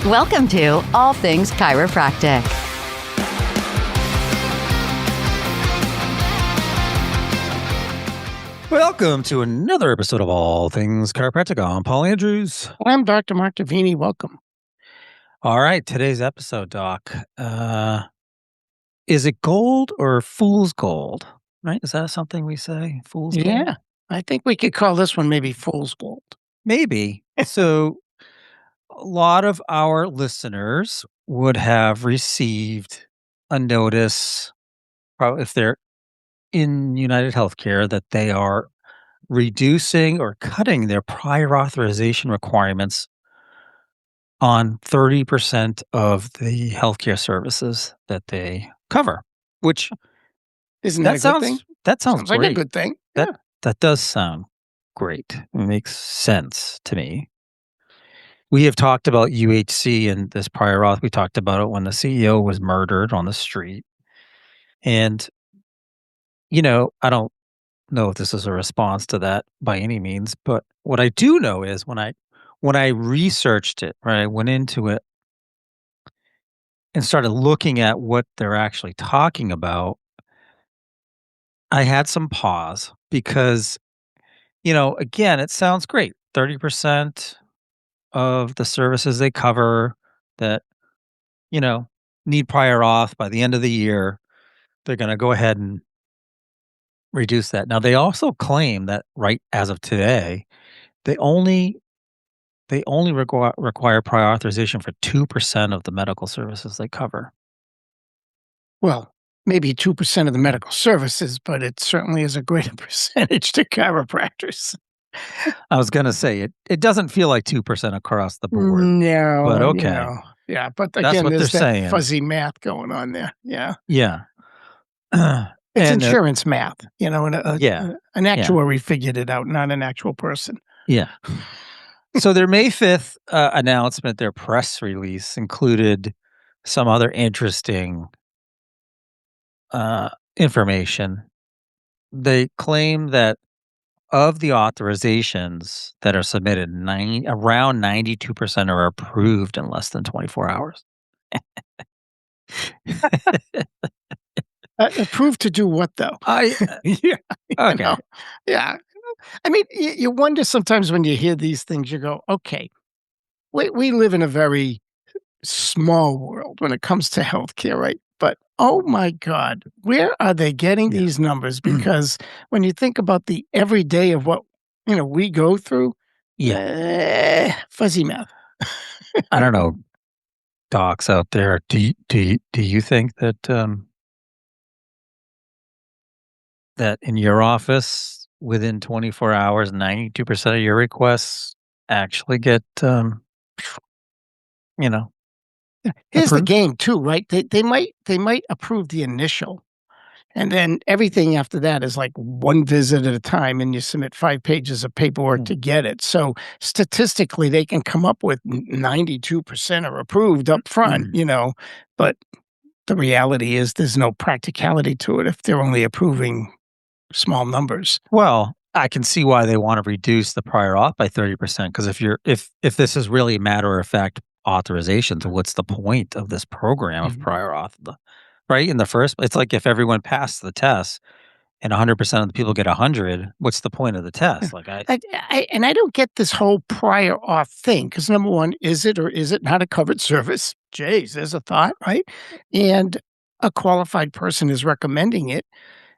Welcome to All Things Chiropractic. Welcome to another episode of All Things Chiropractic. I'm Paul Andrews. I'm Dr. Mark Davini. Welcome. All right, today's episode, Doc. Is it gold or fool's gold? Right? Is that something we say? Fool's gold? Yeah, I think we could call this one maybe fool's gold. Maybe. So a lot of our listeners would have received a notice, probably if they're in UnitedHealthcare, that they are reducing or cutting their prior authorization requirements on 30% of the healthcare services that they cover, which Isn't that a good thing? that sounds like great. a good thing. That does sound great. It makes sense to me. We have talked about UHC and this prior auth. We talked about it when the CEO was murdered on the street. And, I don't know if this is a response to that by any means, but what I do know is when I researched it, right, I went into it and started looking at what they're actually talking about, I had some pause because, again, it sounds great. 30% of the services they cover that, need prior auth by the end of the year, they're going to go ahead and reduce that. Now, they also claim that right as of today, they only require prior authorization for 2% of the medical services they cover. Well, maybe 2% of the medical services, but it certainly is a greater percentage to chiropractors. I was going to say it doesn't feel like 2% across the board. No, but okay. Yeah, but That's again, what there's they're that saying. fuzzy math going on there. Yeah. Yeah. It's insurance math, and an actuary figured it out, not an actual person. Yeah. So their May 5th announcement, their press release included some other interesting information. They claim that of the authorizations that are submitted, around 92% are approved in less than 24 hours. Approved to do what, though? Okay. Yeah. I mean, you wonder sometimes when you hear these things, you go, okay, we live in a very small world when it comes to healthcare, right? But oh my God, where are they getting these numbers? Because when you think about the everyday of what we go through, fuzzy math. I don't know, docs out there. Do you think that that in your office within 24 hours, 92% of your requests actually get Here's the approved? game too, right? They might approve the initial, and then everything after that is like one visit at a time, and you submit 5 pages of paperwork to get it. So statistically, they can come up with 92% are approved up front, but the reality is there's no practicality to it if they're only approving small numbers. Well, I can see why they want to reduce the prior auth by 30%, because if this is really matter of fact authorizations, what's the point of this program of prior auth? Right? In the first, it's like if everyone passed the test and 100% of the people get 100, what's the point of the test? Like I don't get this whole prior auth thing because number one, is it or is it not a covered service? Jeez, there's a thought, right? And a qualified person is recommending it.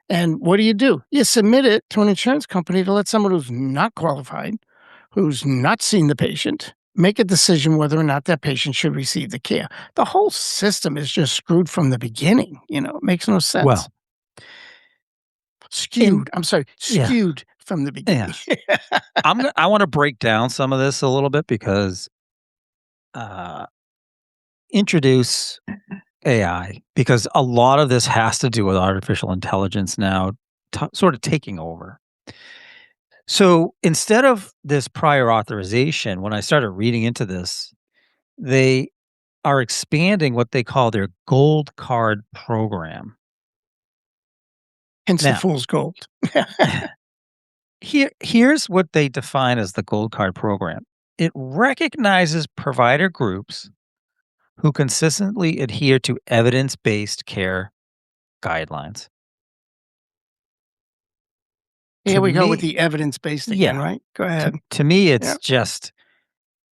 And what do? You submit it to an insurance company to let someone who's not qualified, who's not seen the patient, make a decision whether or not that patient should receive the care. The whole system is just screwed from the beginning. It makes no sense. Well, skewed from the beginning. Yeah. I want to break down some of this a little bit because introduce AI, because a lot of this has to do with artificial intelligence now sort of taking over. So instead of this prior authorization, when I started reading into this, they are expanding what they call their gold card program. Hence the fool's gold. Here's what they define as the gold card program. It recognizes provider groups who consistently adhere to evidence-based care guidelines. Here To we go with me the evidence-based again, yeah, right? Go to ahead. to me, Yeah, it's just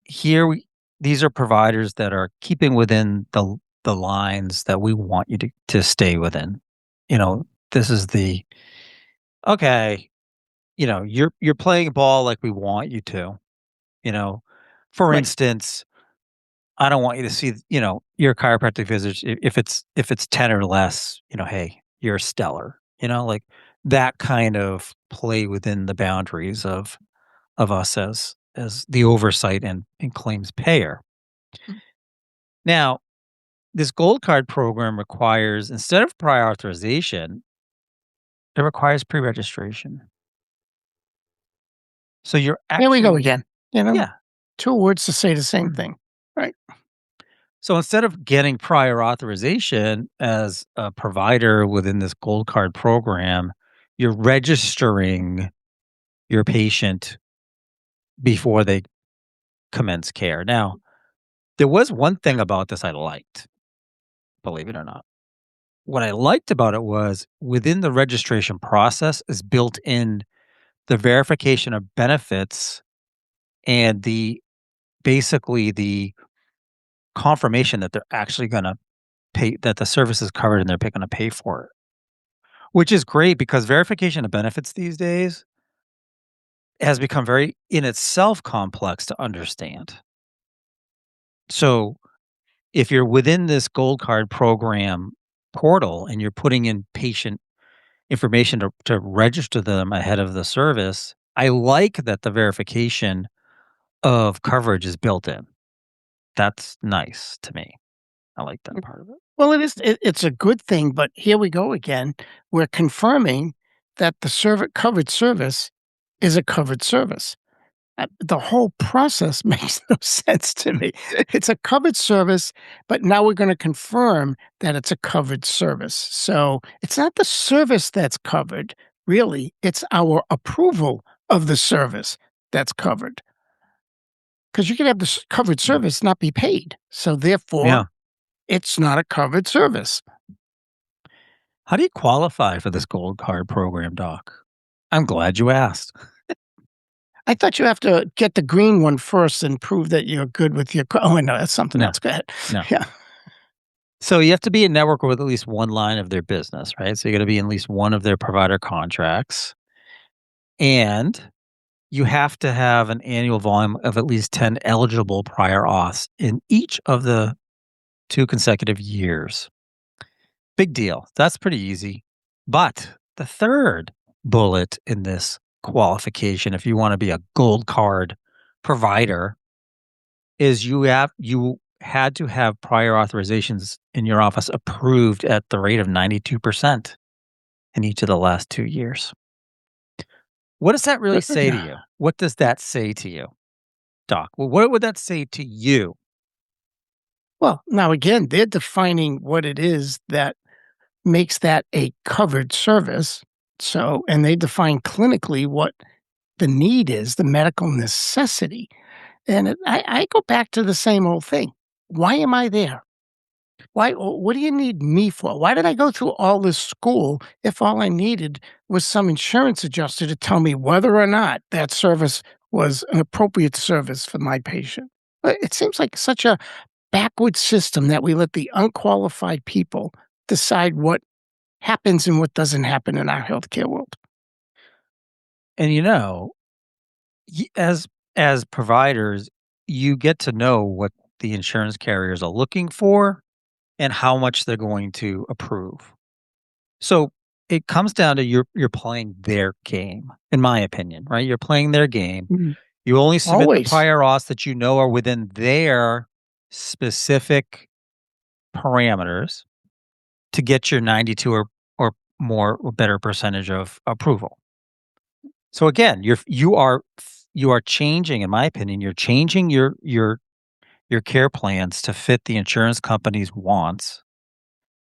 here we these are providers that are keeping within the lines that we want you to stay within. This is the okay, you're playing ball like we want you to, you know. For right. instance, I don't want you to see, your chiropractic visits if it's 10 or less, hey, you're stellar, like that kind of play within the boundaries of us as the oversight and claims payer. Mm. Now, this gold card program requires, instead of prior authorization, it requires pre-registration. So you're Here we go actually again, you know? yeah. 2 words to say the same Mm. thing, right? So instead of getting prior authorization as a provider within this gold card program, you're registering your patient before they commence care. Now, there was one thing about this I liked, believe it or not. What I liked about it was within the registration process is built in the verification of benefits and the basically the confirmation that they're actually going to pay, that the service is covered and they're going to pay for it, which is great because verification of benefits these days has become very in itself complex to understand. So if you're within this gold card program portal and you're putting in patient information to register them ahead of the service, I like that the verification of coverage is built in. That's nice to me. I like that part of it. Well, it's a good thing, but here we go again. We're confirming that the covered service is a covered service. The whole process makes no sense to me. It's a covered service, but now we're gonna confirm that it's a covered service. So, it's not the service that's covered, really, it's our approval of the service that's covered. Because you can have this covered Mm. service not be paid, so therefore, Yeah. it's not a covered service. How do you qualify for this gold card program, doc? I'm glad you asked. I thought you have to get the green one first and prove that you're good with your oh, wait, no, that's something No, else. Go ahead. no. Yeah. So you have to be a network with at least one line of their business, right? So you got to be in at least one of their provider contracts. And you have to have an annual volume of at least 10 eligible prior auths in each of the 2 consecutive years. Big deal. That's pretty easy. But the third bullet in this qualification, if you want to be a gold card provider, is you had to have prior authorizations in your office approved at the rate of 92% in each of the last 2 years. What does that really say to you? What does that say to you, doc? Well, what would that say to you? Well, now again, they're defining what it is that makes that a covered service. So, and they define clinically what the need is, the medical necessity. And I go back to the same old thing. Why am I there? What do you need me for? Why did I go through all this school if all I needed was some insurance adjuster to tell me whether or not that service was an appropriate service for my patient? It seems like such a backward system that we let the unqualified people decide what happens and what doesn't happen in our healthcare world. And as providers, you get to know what the insurance carriers are looking for and how much they're going to approve. So it comes down to you're playing their game, in my opinion, right? You're playing their game. Mhm. You only submit the Always. prior auths that you know are within their specific parameters to get your 92 or more or better percentage of approval. So again, you are changing, in my opinion, you're changing your care plans to fit the insurance company's wants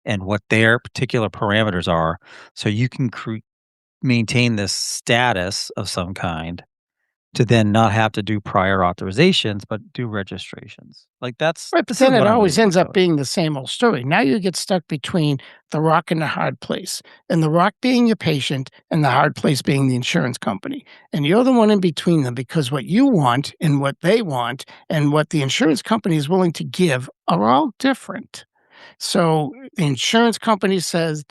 and what their particular parameters are, so you can maintain this status of some kind to then not have to do prior authorizations, but do registrations. Like Right, but this is then it what I'm always reading ends up about. being the same old story. Now you get stuck between the rock and the hard place, and the rock being your patient and the hard place being the insurance company. And you're the one in between them because what you want and what they want and what the insurance company is willing to give are all different. So the insurance company says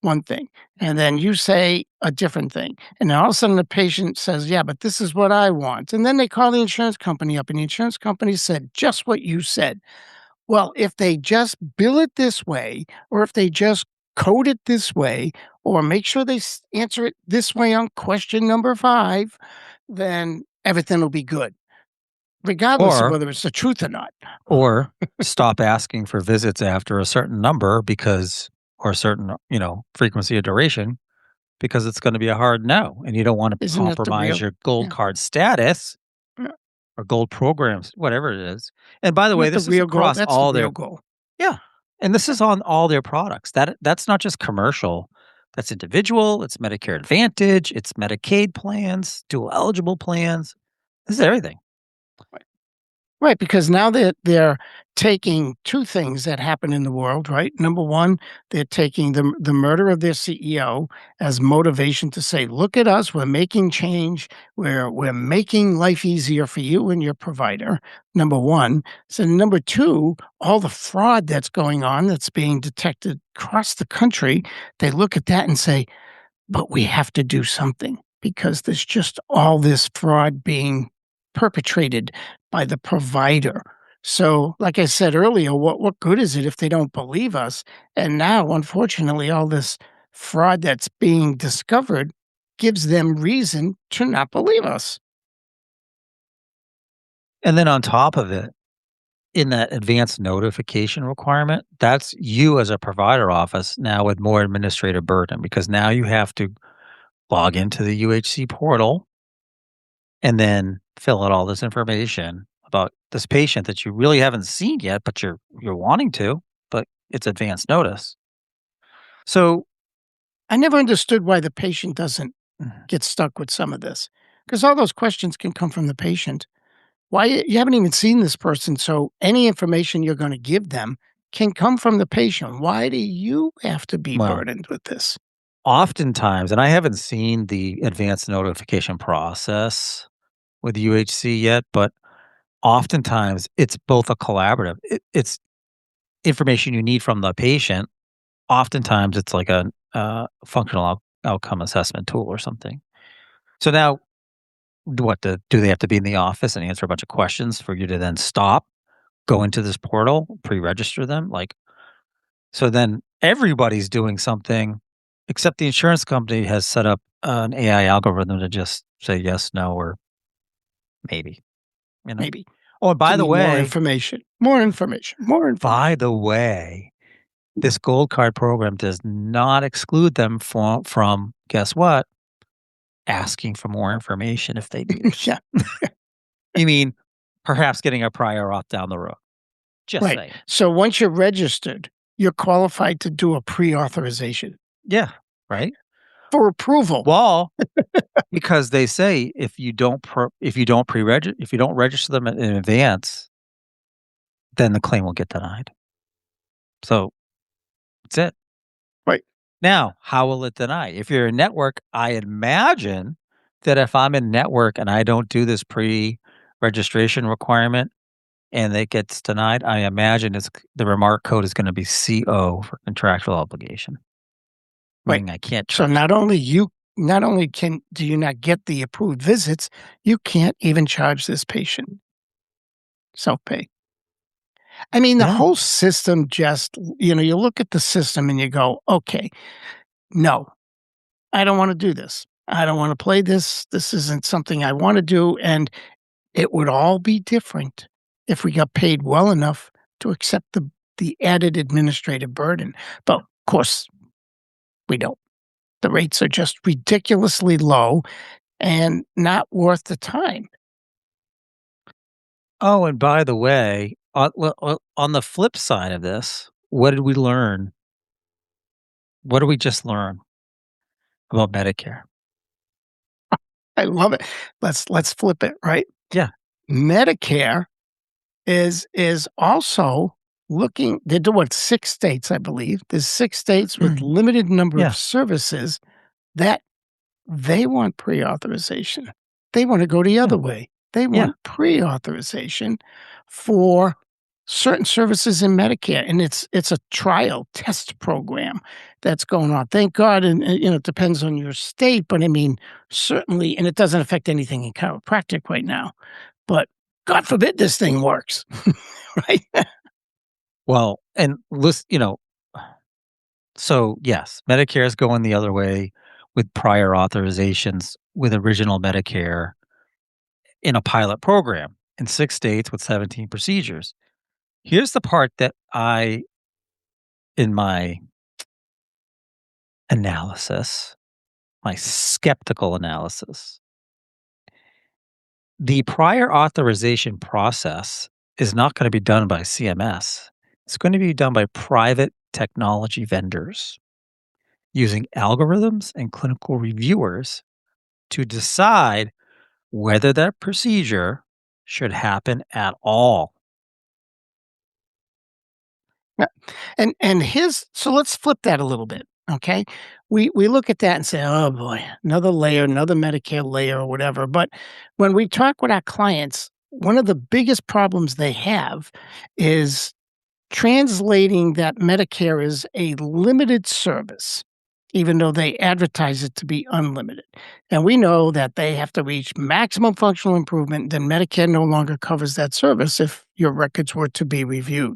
one thing, and then you say a different thing. And then all of a sudden the patient says, yeah, but this is what I want. And then they call the insurance company up, and the insurance company said just what you said. Well, if they just bill it this way, or if they just code it this way, or make sure they answer it this way on question number 5, then everything will be good, regardless of Or whether it's the truth or not. or stop asking for visits after a certain number because or a certain, frequency or duration because it's going to be a hard no and you don't want to Isn't that the compromise real? your gold Yeah. card status Yeah. or gold programs, whatever it is. And by the Isn't way, that the this is real goal? across That's the all their real goal. yeah. And this is on all their products. That's not just commercial. That's individual, it's Medicare Advantage, it's Medicaid plans, dual eligible plans. This is everything. Right, because now they're taking 2 things that happen in the world, right? Number 1, they're taking the murder of their CEO as motivation to say, "Look at us, we're making change, we're making life easier for you and your provider," number 1. So number 2, all the fraud that's going on that's being detected across the country, they look at that and say, but we have to do something because there's just all this fraud being perpetrated by the provider. So, like I said earlier, what good is it if they don't believe us? And now, unfortunately, all this fraud that's being discovered gives them reason to not believe us. And then on top of it, in that advanced notification requirement, that's you as a provider office now with more administrative burden because now you have to log into the UHC portal and then fill out all this information about this patient that you really haven't seen yet, but you're wanting to, but it's advance notice. So I never understood why the patient doesn't mm, get stuck with some of this because all those questions can come from the patient. Why you haven't even seen this person, so any information you're gonna give them can come from the patient. Why do you have to be well, burdened with this? oftentimes, and I haven't seen the advanced notification process with UHC yet, but oftentimes it's both a collaborative. It's information you need from the patient. Oftentimes it's like a functional outcome assessment tool or something. So now, do they have to be in the office and answer a bunch of questions for you to then stop, go into this portal, pre-register them? Like, so then everybody's doing something, except the insurance company has set up an AI algorithm to just say yes, no, or maybe. You know. Maybe. Oh, Give me more information. More information. More by information. the way, this gold card program does not exclude them from guess what? Asking for more information if they need it. Yeah, You mean perhaps getting a prior auth down the road. Just right. saying. So once you're registered, you're qualified to do a pre-authorization Yeah, right? for approval. Well, because they say if you don't if you don't register them in advance, then the claim will get denied. So that's it. Right. Now, how will it deny? If you're a network, I imagine that if I'm in network and I don't do this pre-registration requirement and it gets denied, I imagine the remark code is going to be CO for contractual obligation, Right. meaning I can't So charge them. not only can do you not get the approved visits, you can't even charge this patient self-pay. I mean, the Yeah. whole system just you look at the system and you go, "Okay, no, I don't wanna do this. I don't wanna play this. This isn't something I wanna do," and it would all be different if we got paid well enough to accept the added administrative burden, but, of course, we don't. The rates are just ridiculously low and not worth the time. Oh, and by the way, on the flip side of this, what did we learn? What did we just learn about Medicare? I love it. Let's flip it, right? Yeah. Medicare is also looking they're doing 6 states, I believe. There's 6 states with limited number of Yeah. services that they want pre-authorization. They wanna go the Yeah. other way. They Yeah. want pre-authorization for certain services in Medicare, and it's a trial test program that's going on. Thank God, it depends on your state, but I mean, certainly and it doesn't affect anything in chiropractic right now, but God forbid this thing works, right? Well, and listen, so yes, Medicare is going the other way with prior authorizations with original Medicare in a pilot program in 6 states with 17 procedures. Here's the part that in my analysis, my skeptical analysis, the prior authorization process is not going to be done by CMS. It's going to be done by private technology vendors using algorithms and clinical reviewers to decide whether that procedure should happen at all. Yeah, and his so let's flip that a little bit, okay? We look at that and say, "Oh, boy, another layer, another Medicare layer," or whatever, but when we talk with our clients, one of the biggest problems they have is translating that Medicare is a limited service, even though they advertise it to be unlimited, and we know that they have to reach maximum functional improvement, then Medicare no longer covers that service if your records were to be reviewed.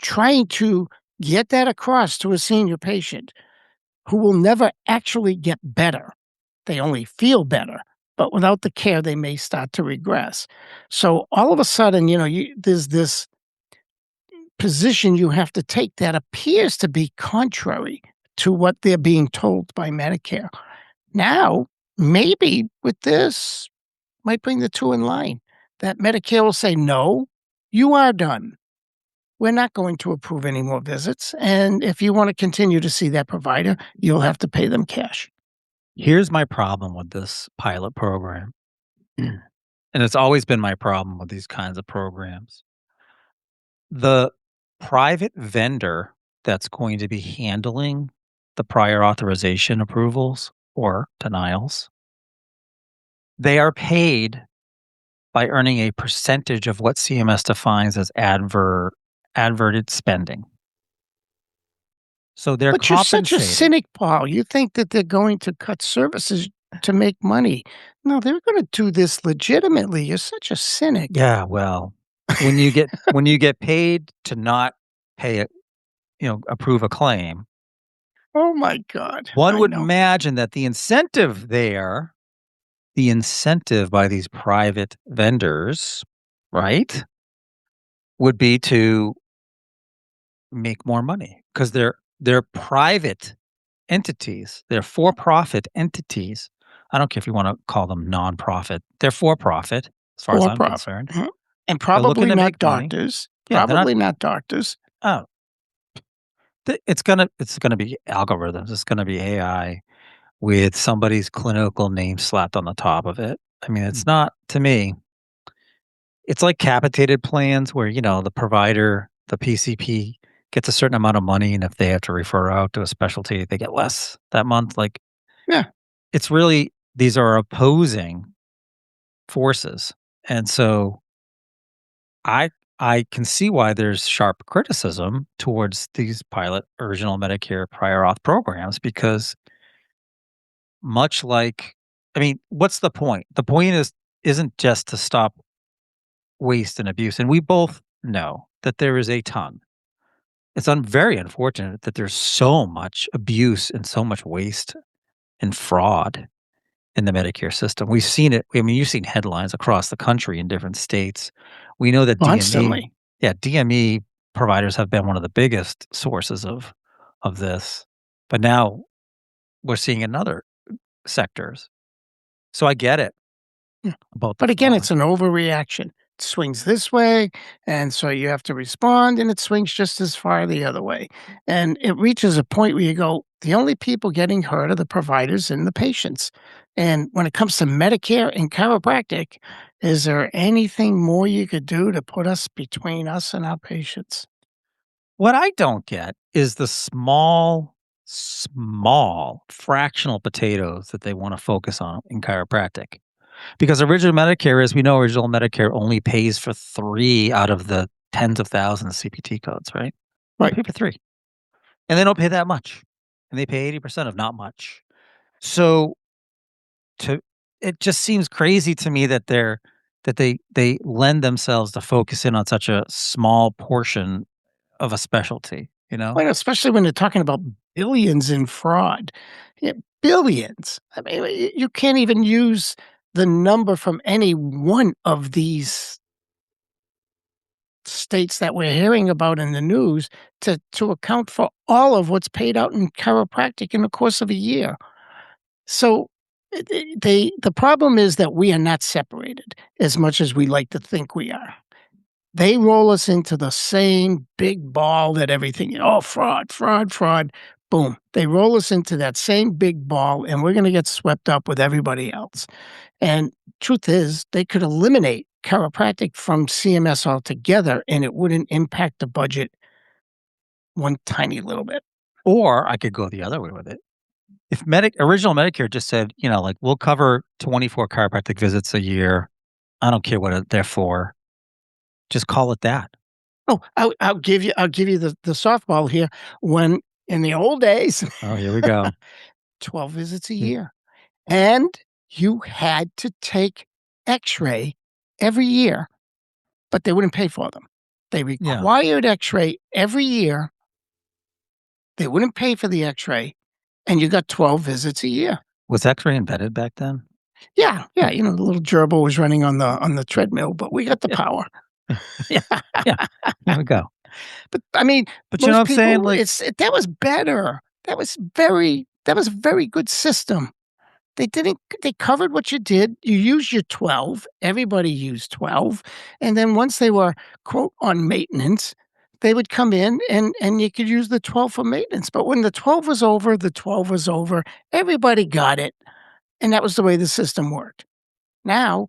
Trying to get that across to a senior patient who will never actually get better. They only feel better, but without the care, they may start to regress. So all of a sudden, there's this position you have to take that appears to be contrary to what they're being told by Medicare. Now, maybe with this, might bring the two in line. That Medicare will say, no, you are done. We're not going to approve any more visits. And if you want to continue to see that provider, you'll have to pay them cash. Here's my problem with this pilot program, and it's always been my problem with these kinds of programs. The private vendor that's going to be handling the prior authorization approvals or denials, they are paid by earning a percentage of what CMS defines as adverted spending. So they're But you're such a compensated. cynic, Paul. You think that they're going to cut services to make money. No, they're going to do this legitimately. You're such a cynic. Yeah, well, when you get paid to not pay it, approve a claim, Oh my God. one I would know. imagine that the incentive by these private vendors, right, would be to make more money because they're private entities. They're for-profit entities. I don't care if you wanna call them nonprofit. They're for-profit as far as For I'm profit. concerned. Mhm. And They're looking probably to not make money. doctors. Yeah, they're not Probably not doctors. oh, it's gonna be algorithms. It's gonna be AI with somebody's clinical name slapped on the top of it. I mean, it's not to me, it's like capitated plans where, the provider, the PCP gets a certain amount of money, and if they have to refer out to a specialty, they get less that month. Like, Yeah. it's really these are opposing forces. And so I I can see why there's sharp criticism towards these pilot original Medicare prior auth programs because much like I mean, what's the point? The point isn't just to stop waste and abuse. And we both know that there is a ton. It's very unfortunate that there's so much abuse and so much waste and fraud in the Medicare system. We've seen it. I mean, you've seen headlines across the country in different states. We know that Constantly. DME providers have been one of the biggest sources of this. But now we're seeing in other sectors. So I get it Yeah. about the But again, fraud. it's an overreaction. It swings this way, and so you have to respond, and it swings just as far the other way. And it reaches a point where you go, The only people getting hurt are the providers and the patients. And when it comes to Medicare and chiropractic, is there anything more you could do to put us between us and our patients? What I don't get is the small fractional potatoes that they want to focus on in chiropractic. Because original Medicare, as we know, original Medicare only pays for 3 out of the tens of thousands of CPT codes, right? They Right. pay for 3, and they don't pay that much, and they pay 80% of not much. So, to it just seems crazy to me that they lend themselves to focus in on such a small portion of a specialty, you know? Well, especially when they're talking about billions in fraud. Yeah, billions. I mean, you can't even use the number from any one of these states that we're hearing about in the news to account for all of what's paid out in chiropractic in the course of a year. So the problem is that we are not separated as much as we like to think we are. They roll us into the same big ball that everything, oh, fraud, fraud, fraud. Boom. They roll us into that same big ball and we're going to get swept up with everybody else. And truth is, they could eliminate chiropractic from CMS altogether and it wouldn't impact the budget one tiny little bit. Or I could go the other way with it. If original Medicare just said, like, "We'll cover 24 chiropractic visits a year. I don't care what they're for. Just call it that." Oh, I'll give you the softball here. When in the old days, Oh, here we go. 12 visits a Mm, year. And you had to take X-ray every year, but they wouldn't pay for them. They yeah. required X-ray every year. They wouldn't pay for the X-ray, and you got 12 visits a year. Was X-ray invented back then? Yeah, yeah, the little gerbil was running on the treadmill, but we got the Yeah. power. Yeah. Yeah. Here we go. But, I mean, But you know what most I'm saying? people, Like, that was better. That was a very good system. They covered what you did. You used your 12. Everybody used 12. And then once they were, quote, on maintenance, they would come in and you could use the 12 for maintenance. But when the 12 was over, the 12 was over. Everybody got it. And that was the way the system worked. Now,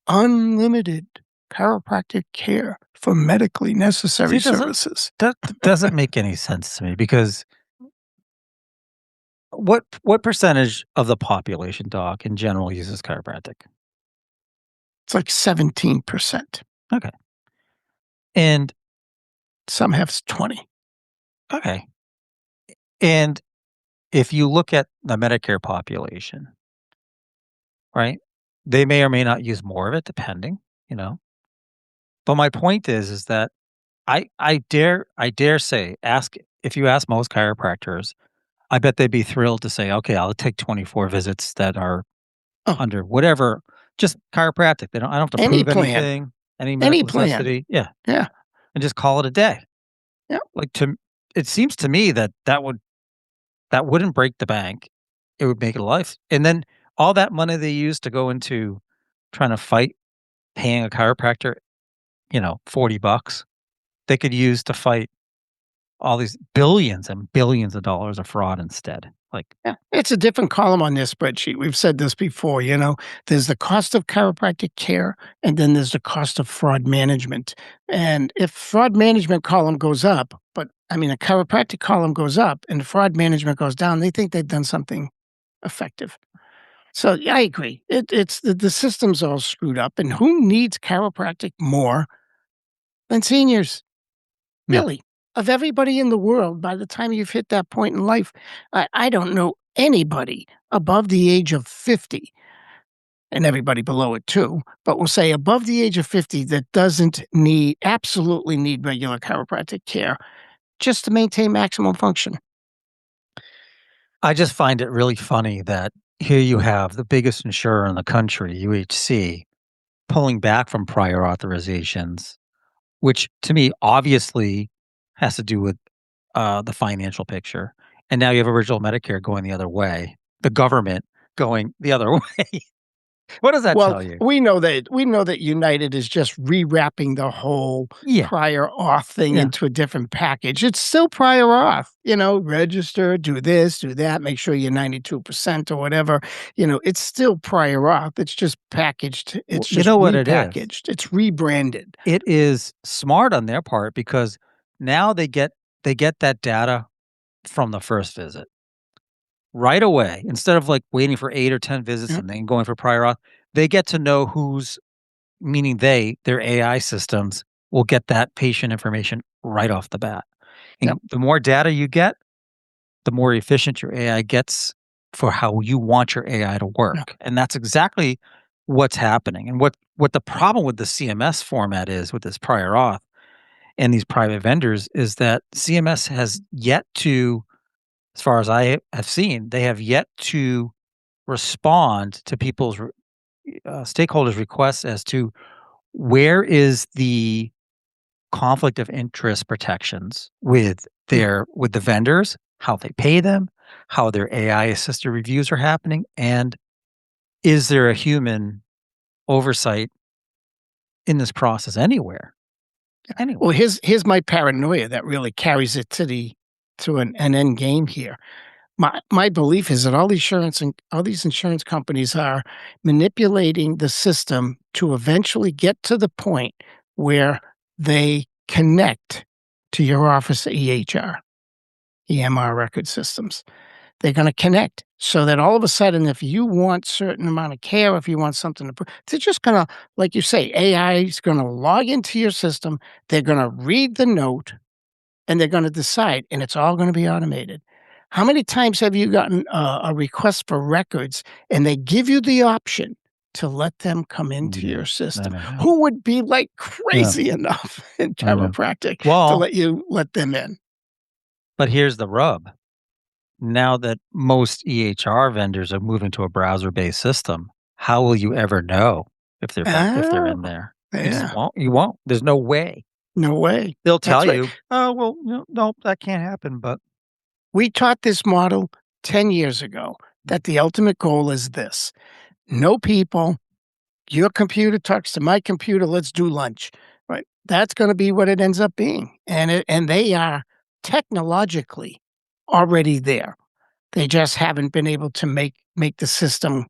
unlimited chiropractic care for medically see, necessary it doesn't services. that doesn't make any sense to me because what percentage of the population, doc, in general uses chiropractic? It's like 17%. Okay. And Some have 20. okay. And if you look at the Medicare population, right? They may or may not use more of it depending, you know. But my point is that I dare say ask if you ask most chiropractors, I bet they'd be thrilled to say, "Okay, I'll take 24 visits that are Oh, under whatever, just chiropractic. I don't have to any prove plan. anything, any Any medical plan. necessity." Yeah, Yeah. and just call it a day. Yeah. Like it seems to me that wouldn't break the bank. It would make it a life. And then all that money they use to go into trying to fight paying a chiropractor, 40 bucks, they could use to fight all these billions and billions of dollars of fraud instead. Like, Yeah, it's a different column on this spreadsheet. We've said this before, there's the cost of chiropractic care and then there's the cost of fraud management. And if fraud management column goes up, but I mean, a chiropractic column goes up and the fraud management goes down, they think they've done something effective. So yeah, I agree. It's the system's all screwed up. And who needs chiropractic more than seniors? yeah. Really, of everybody in the world, by the time you've hit that point in life, I don't know anybody above the age of 50, and everybody below it too, but we'll say above the age of 50 that doesn't absolutely need regular chiropractic care just to maintain maximum function. I just find it really funny that here you have the biggest insurer in the country, UHC, pulling back from prior authorizations, which to me obviously has to do with the financial picture. And now you have original Medicare going the other way, the government going the other way. What does that Well, tell you? we know that United is just rewrapping the whole Yeah. prior auth thing Yeah. into a different package. It's still prior auth, register, do this, do that, make sure you're 92% or whatever. It's still prior auth. It's just packaged. Well, It's you just know what it is? repackaged. It's rebranded. It is smart on their part because now they get that data from the first visit right away. Instead of, like, waiting for 8 or 10 visits Yep, and then going for prior auth, they get to know who's meaning their AI systems will get that patient information right off the bat. yep, And the more data you get, the more efficient your AI gets for how you want your AI to yep, work. And that's exactly what's happening. And what the problem with the CMS format is with this prior auth and these private vendors is that CMS has yet to, as far as I have seen, they have yet to respond to people's stakeholders' requests as to where is the conflict of interest protections with mm, the vendors, how they pay them, how their AI assisted reviews are happening, and is there a human oversight in this process anywhere? Well, Anywhere. here's my paranoia that really carries it to an end game here. My belief is that all these insurance companies are manipulating the system to eventually get to the point where they connect to your office EHR, EMR record systems. They're gonna connect so that all of a sudden, if you want certain amount of care, if you want something they're just gonna, like you say, AI is gonna log into your system, they're gonna read the note, and they're gonna decide, and it's all gonna be automated. How many times have you gotten a request for records, and they give you the option to let them come into Yeah, your I system? know. Yeah. Who would be, like, Yeah, crazy enough in I know. chiropractic to Well, let them in? but here's the rub. Now that most EHR vendors are moving to a browser-based system, how will you ever know if they're Oh, in there? You just yeah. won't. You won't. There's no way. No way. They'll tell That's right. you, "Oh, well, no, no, that can't happen," but We taught this model 10 years ago that the ultimate goal is this: no people, your computer talks to my computer, let's do lunch, right? That's gonna be what it ends up being, and they are technologically already there. They just haven't been able to make the system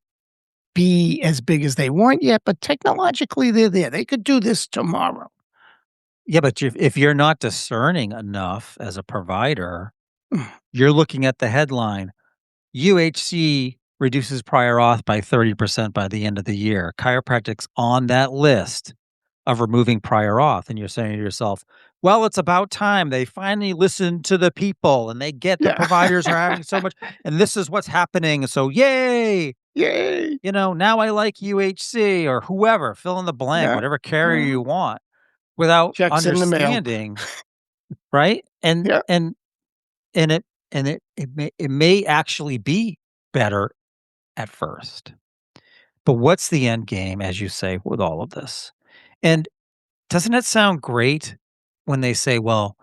be as big as they want yet, but technologically, they're there. They could do this tomorrow. yeah, but if you're not discerning enough as a provider, Mm, you're looking at the headline, "UHC reduces prior auth by 30% by the end of the year. Chiropractic's on that list of removing prior auth," and you're saying to yourself, "Well, it's about time they finally listen to the people and they get the yeah. providers are having so much and this is what's happening, so yay! Yay. Now I like UHC," or whoever, fill in the blank, Yeah. whatever carrier Uh, you want, without checks in the mail. understanding, right? Yeah. And it may actually be better at first. But what's the end game, as you say, with all of this? And doesn't it sound great when they say, well,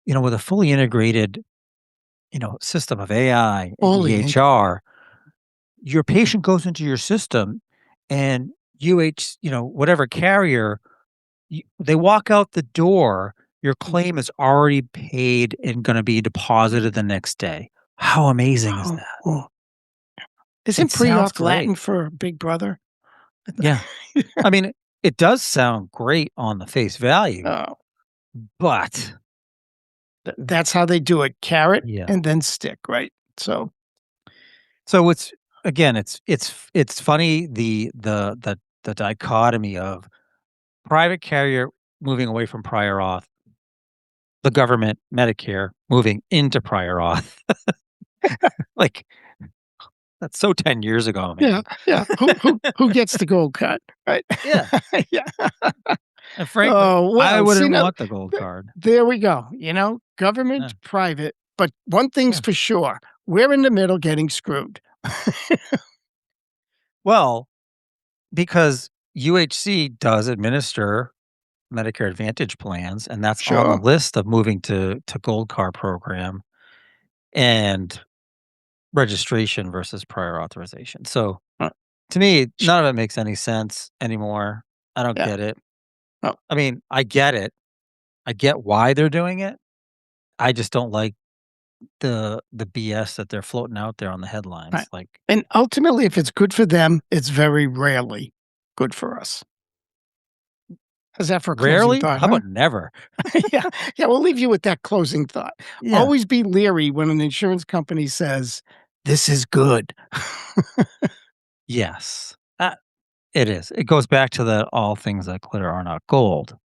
with a fully integrated, system of AI and Fully in EHR, your patient goes into your system and whatever carrier, they walk out the door, your claim is already paid and going to be deposited the next day. How amazing is oh, that? oh. It Isn't sounds pre-auth great. Latin for big brother? I Yeah. thought I mean, it does sound great on the face value, oh, but that's how they do it, carrot yeah. and then stick, right? So, So it's again, it's funny the dichotomy of private carrier moving away from prior auth, the government, Medicare moving into prior auth. Like that's so 10 years ago, yeah, man. yeah. Who gets the gold card, right? Yeah. Yeah. And frankly, Oh, I well, see, wouldn't now want the gold th card. there we go, government, Yeah. private, but one thing's Yeah. for sure, we're in the middle getting screwed. Well, because UHC does administer Medicare Advantage plans, and that's on the Sure. list of moving to Gold Card program and registration versus prior authorization. So, To me, none of it makes any sense anymore. I don't Yeah. get it. Oh. I mean, I get it. I get why they're doing it. I just don't like the BS that they're floating out there on the headlines. Right. Like, And ultimately, if it's good for them, it's very rarely good for us. How's that for a closing rarely? thought, How huh? about never? Yeah. Yeah, we'll leave you with that closing thought. Yeah. Always be leery when an insurance company says, "This is good." Yes. It is. It goes back to the all things that glitter are not gold,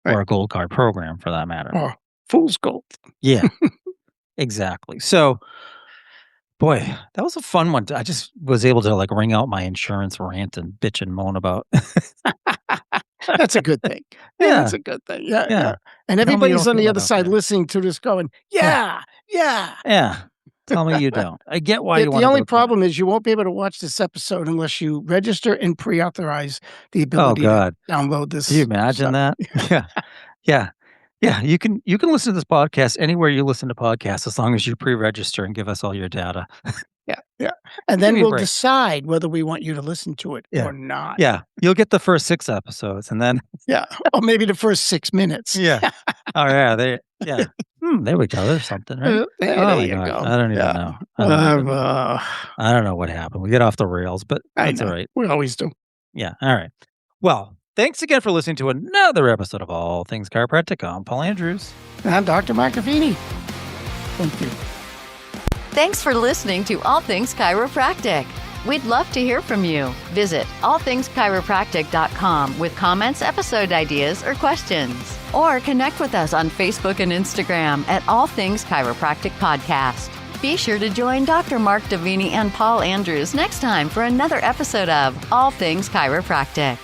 Right. or a gold card program for that matter. Or fool's gold. Yeah, exactly. So, boy, that was a fun one. I just was able to like ring out my insurance rant and bitch and moan about. That's a good thing. Yeah, that's Yeah, a good thing. Yeah, yeah. yeah. And Tell me you everybody's don't on feel the that other out side there. listening to this going, Yeah, "Yeah, yeah." yeah. Tell me you don't. I get why you The want to only go to clinic. problem is you won't be able to watch this episode unless you register and pre-authorize the Oh ability to God, download can you this imagine stuff. that? Yeah, yeah, yeah. You can listen to this podcast anywhere you listen to podcasts as long as you pre-register and give us all your data. Yeah, yeah. And Give then me a we'll break. decide whether we want you to listen to it Yeah. or not. Yeah. You'll get the first 6 episodes and then Yeah, or maybe the first 6 minutes. yeah. Oh, yeah, yeah. There we go, there's something, right? Oh There my you gosh, go. I don't even Yeah. know. Um, uh, I don't know what happened. We get off the rails, but I that's know. alright. We always do. Yeah, alright. Well, thanks again for listening to another episode of All Things Chiropractic. I'm Paul Andrews. I'm Dr. Mark Davini. Thank you. Thanks for listening to All Things Chiropractic. We'd love to hear from you. Visit allthingschiropractic.com with comments, episode ideas, or questions. Or connect with us on Facebook and Instagram at All Things Chiropractic Podcast. Be sure to join Dr. Mark Davini and Paul Andrews next time for another episode of All Things Chiropractic.